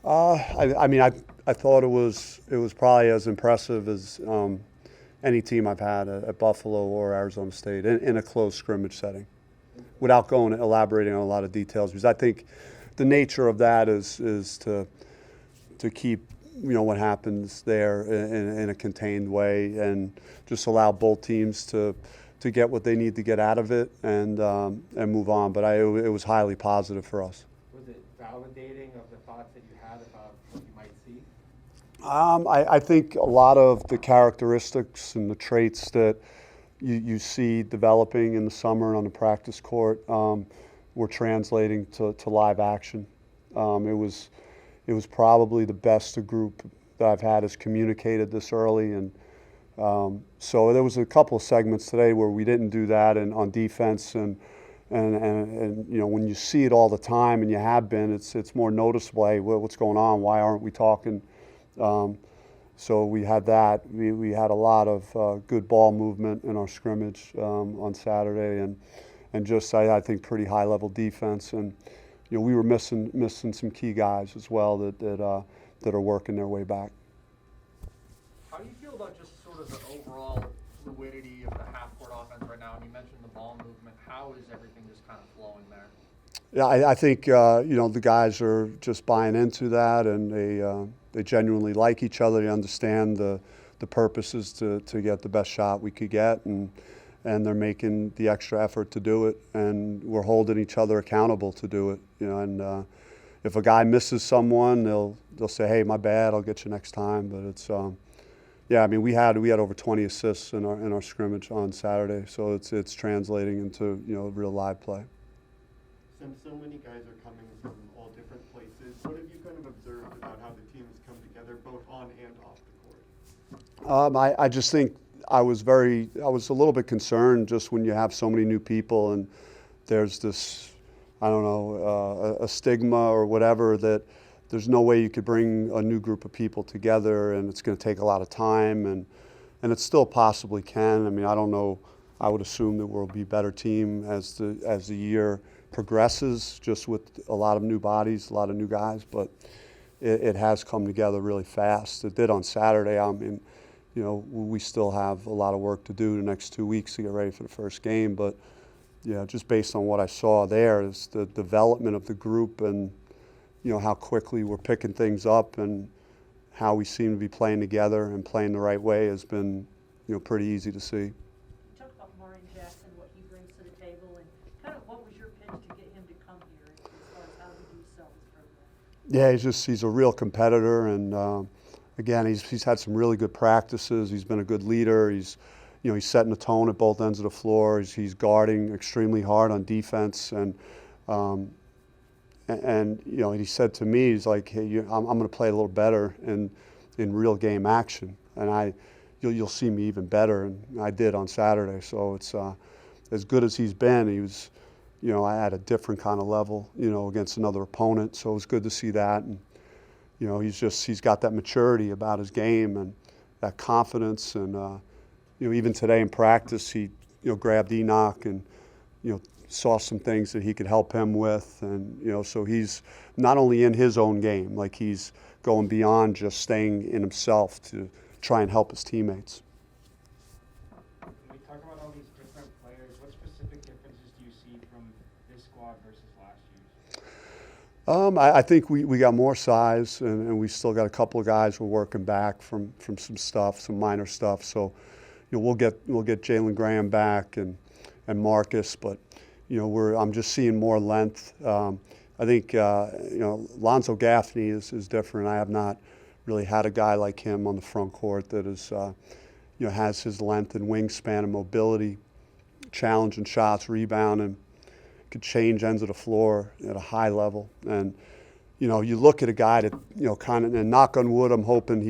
I mean, I thought it was probably as impressive as any team I've had at Buffalo or Arizona State in a close scrimmage setting, without going elaborating on a lot of details, because I think the nature of that is to keep what happens there in a contained way and just allow both teams to get what they need to get out of it and move on. But it was highly positive for us. Was it validating of the thoughts that you had about what you might see? I think a lot of the characteristics and the traits that you see developing in the summer on the practice court were translating to live action. It was probably the best the group that I've had has communicated this early, and so there was a couple of segments today where we didn't do that, and on defense and when you see it all the time and you have been, it's more noticeable. Hey, what's going on? Why aren't we talking? So we had that. We had a lot of good ball movement in our scrimmage on Saturday, and just I think pretty high level defense. And we were missing some key guys as well that are working their way back. How do you feel about just sort of the overall fluidity of the half-court offense right now? And you mentioned the ball movement. How is everything just kind of flowing there? Yeah, I think the guys are just buying into that, and they genuinely like each other. They understand the purposes to get the best shot we could get, and they're making the extra effort to do it, and we're holding each other accountable to do it. And if a guy misses someone, they'll say, "Hey, my bad. I'll get you next time." But it's yeah, I mean, we had over 20 assists in our scrimmage on Saturday, so it's translating into real live play. Since so many guys are coming from all different places, what have you kind of observed about how the team has come together, both on and off the court? I just think I was a little bit concerned just when you have so many new people and there's this, I don't know, a stigma or whatever that there's no way you could bring a new group of people together, and it's going to take a lot of time, and it still possibly can. I mean, I don't know. I would assume that we'll be a better team as the year progresses, just with a lot of new bodies, a lot of new guys, but it has come together really fast. It did on Saturday. I mean, we still have a lot of work to do the next 2 weeks to get ready for the first game, but just based on what I saw there is the development of the group and how quickly we're picking things up and how we seem to be playing together and playing the right way has been pretty easy to see. Talk about Maureen Jackson, what he brings to the table, and kind of what was your pitch to get him to come here as far as how he do sell his program? Yeah, he's a real competitor, and again, he's had some really good practices. He's been a good leader. He's setting the tone at both ends of the floor. He's guarding extremely hard on defense, and he said to me, he's like, "Hey, I'm going to play a little better in real game action, and you'll see me even better." And I did on Saturday. So it's as good as he's been. He was, at a different kind of level, against another opponent. So it was good to see that. And he's got that maturity about his game and that confidence. And even today in practice, he grabbed Enoch and saw some things that he could help him with. And so he's not only in his own game, like he's going beyond just staying in himself to try and help his teammates. When we talk about all these different players, what specific differences do you see from this squad versus last year's? I think we got more size, and we still got a couple of guys we're working back from some stuff, some minor stuff. So we'll get Jalen Graham back and Marcus, but I'm just seeing more length. I think Lonzo Gaffney is different. I have not really had a guy like him on the front court that is has his length and wingspan and mobility, challenging shots, rebounding, could change ends of the floor at a high level. And you look at a guy that kind of, and knock on wood, I'm hoping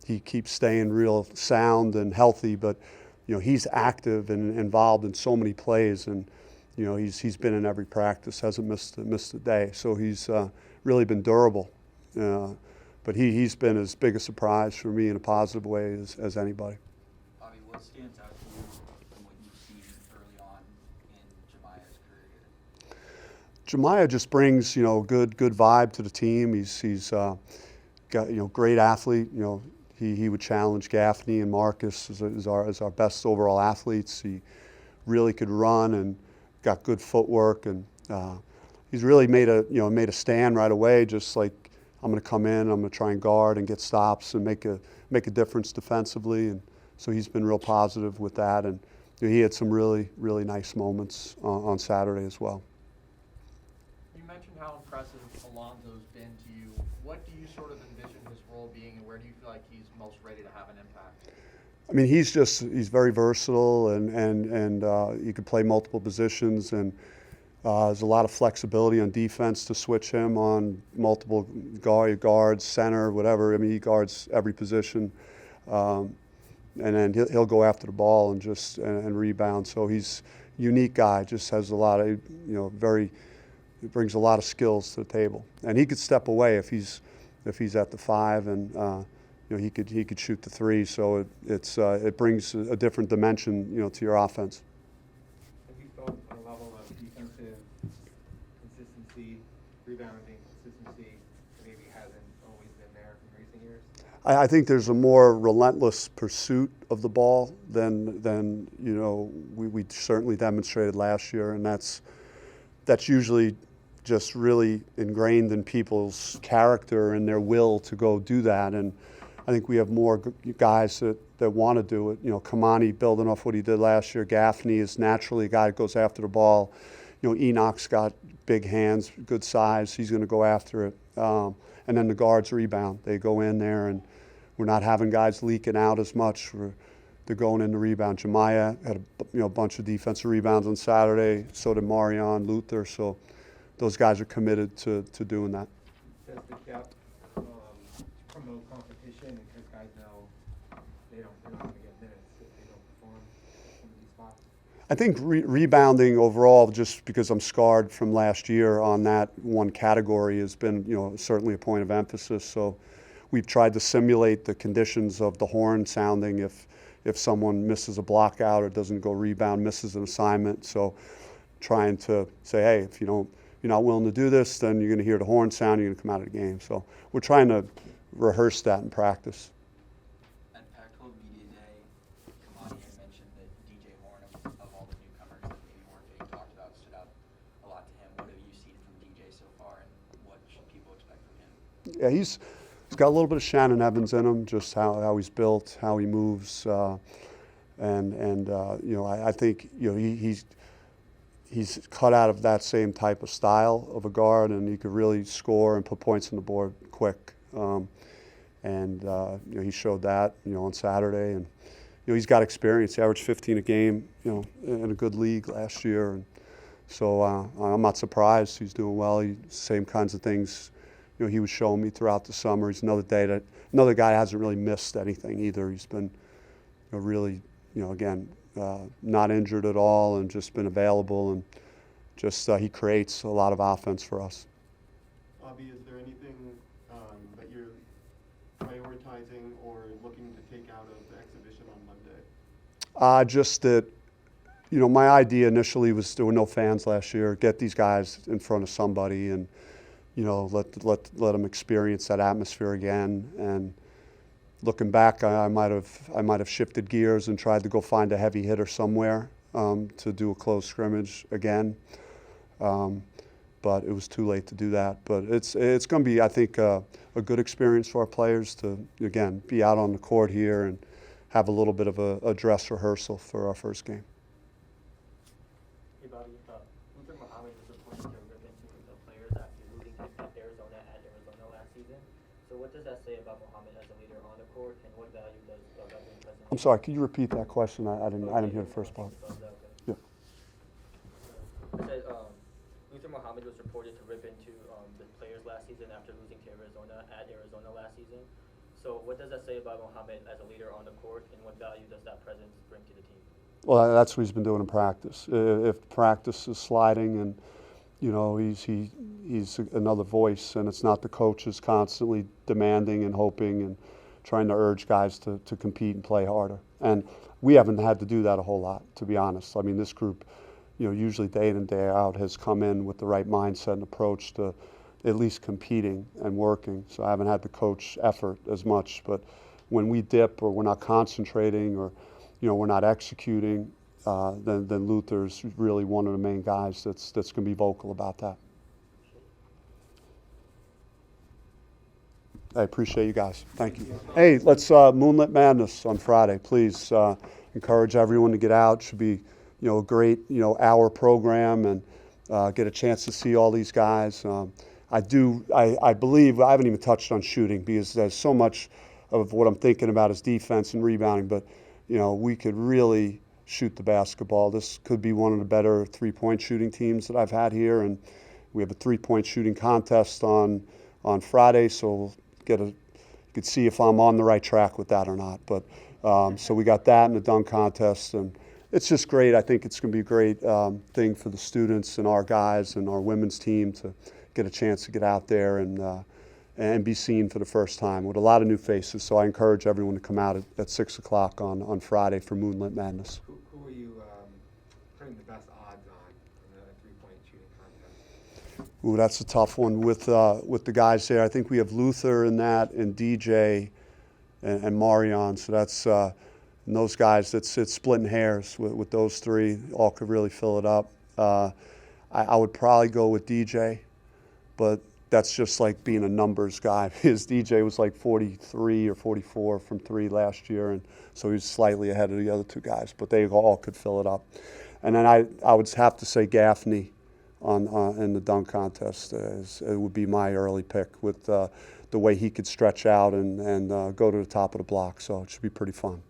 he keeps staying real sound and healthy, but he's active and involved in so many plays, and he's been in every practice, hasn't missed a day. So he's really been durable. But he's been as big a surprise for me in a positive way as anybody. Bobby, what stands out to you from what you've seen early on in Jemiah's career? Jemiah just brings, good vibe to the team. He's got, great athlete. He would challenge Gaffney and Marcus as our best overall athletes. He really could run and got good footwork, and he's really made a stand right away. Just like, I'm going to come in, I'm going to try and guard and get stops and make a difference defensively. And so he's been real positive with that, and he had some really nice moments on Saturday as well. You mentioned how impressive Alonzo's been to you. What do you sort of envision his role being, and where do you feel like he's most ready to have an impact? I mean, he's very versatile, and he can play multiple positions, and there's a lot of flexibility on defense to switch him on multiple guards, center, whatever. I mean, he guards every position, and then he'll go after the ball and rebound. So he's a unique guy. Just has a lot of he brings a lot of skills to the table, and he could step away if he's at the 5, and he could shoot the 3. So it brings a different dimension to your offense. Have you felt a level of defensive consistency, rebounding consistency that maybe hasn't always been there from recent years? I think there's a more relentless pursuit of the ball than we certainly demonstrated last year, and that's usually just really ingrained in people's character and their will to go do that. And I think we have more guys that want to do it. Kamani, building off what he did last year. Gaffney is naturally a guy that goes after the ball. Enoch's got big hands, good size. He's going to go after it. And then the guards rebound. They go in there, and we're not having guys leaking out as much. They're going in the rebound. Jemiah had a bunch of defensive rebounds on Saturday. So did Marion, Luther. So those guys are committed to doing that. Does the depth promote competition because guys know they're not going to get minutes if they don't perform at some of these spots? I think rebounding overall, just because I'm scarred from last year on that one category, has been certainly a point of emphasis. So we've tried to simulate the conditions of the horn sounding if someone misses a block out or doesn't go rebound, misses an assignment. So trying to say, hey, if you're not willing to do this, then you're going to hear the horn sound, you're going to come out of the game. So we're trying to rehearse that in practice. At Pac-12 Media Day, Kamani had mentioned that DJ Horn, of all the newcomers that maybe weren't getting talked about, stood out a lot to him. What have you seen from DJ so far, and what should people expect from him? Yeah, he's got a little bit of Shannon Evans in him, just how he's built, how he moves, I think he's cut out of that same type of style of a guard, and he could really score and put points on the board quick. He showed that on Saturday, and he's got experience. He averaged 15 a game, in a good league last year, and so I'm not surprised he's doing well. Same kinds of things he was showing me throughout the summer. He's another guy that hasn't really missed anything either. He's been really again, not injured at all, and just been available, and just he creates a lot of offense for us. Bobby, is there anything that you're prioritizing or looking to take out of the exhibition on Monday? Just that, my idea initially was there were no fans last year. Get these guys in front of somebody, and let them experience that atmosphere again. And looking back, I might have shifted gears and tried to go find a heavy hitter somewhere to do a close scrimmage again, but it was too late to do that. But it's going to be, I think, a good experience for our players to again be out on the court here and have a little bit of a dress rehearsal for our first game. Hey Bobby, Luther Muhammad was reported to rip into the players after losing to Arizona at Arizona last season. So what does that say about Muhammad as a leader on the court, and what value does the veteran presence? I'm sorry, could you repeat that question? I didn't hear the first part. Yeah. I said Luther Muhammad was reported to rip into the players last season after losing to Arizona at Arizona last season. So what does that say about Muhammad as a leader on the court, and what value does that presence bring to the team? Well, that's what he's been doing in practice. If practice is sliding, and he's another voice, and it's not the coaches constantly demanding and hoping and trying to urge guys to compete and play harder. And we haven't had to do that a whole lot, to be honest. I mean, this group, usually day in and day out has come in with the right mindset and approach to at least competing and working. So I haven't had to coach effort as much, but when we dip or we're not concentrating or we're not executing, then Luther's really one of the main guys that's going to be vocal about that. I appreciate you guys. Thank you. Hey, let's Moonlit Madness on Friday. Please encourage everyone to get out. It should be a great hour program and get a chance to see all these guys. I believe I haven't even touched on shooting because there's so much of what I'm thinking about is defense and rebounding, but we could really shoot the basketball. This could be one of the better three-point shooting teams that I've had here, and we have a three-point shooting contest on Friday, so you could see if I'm on the right track with that or not. But so we got that and the dunk contest, and it's just great. I think it's going to be a great thing for the students and our guys and our women's team to get a chance to get out there and be seen for the first time with a lot of new faces. So I encourage everyone to come out at 6 o'clock on Friday for Moonlit Madness. Who are you putting the best odds on in the three-point shooting contest? Ooh, that's a tough one with the guys there. I think we have Luther in that and DJ and Marion. So that's and those guys. It's splitting hairs with those three. All could really fill it up. I would probably go with DJ, but that's just like being a numbers guy. His DJ was like 43 or 44 from three last year, and so he was slightly ahead of the other two guys. But they all could fill it up. And then I would have to say Gaffney in the dunk contest. It would be my early pick with the way he could stretch out and go to the top of the block. So it should be pretty fun.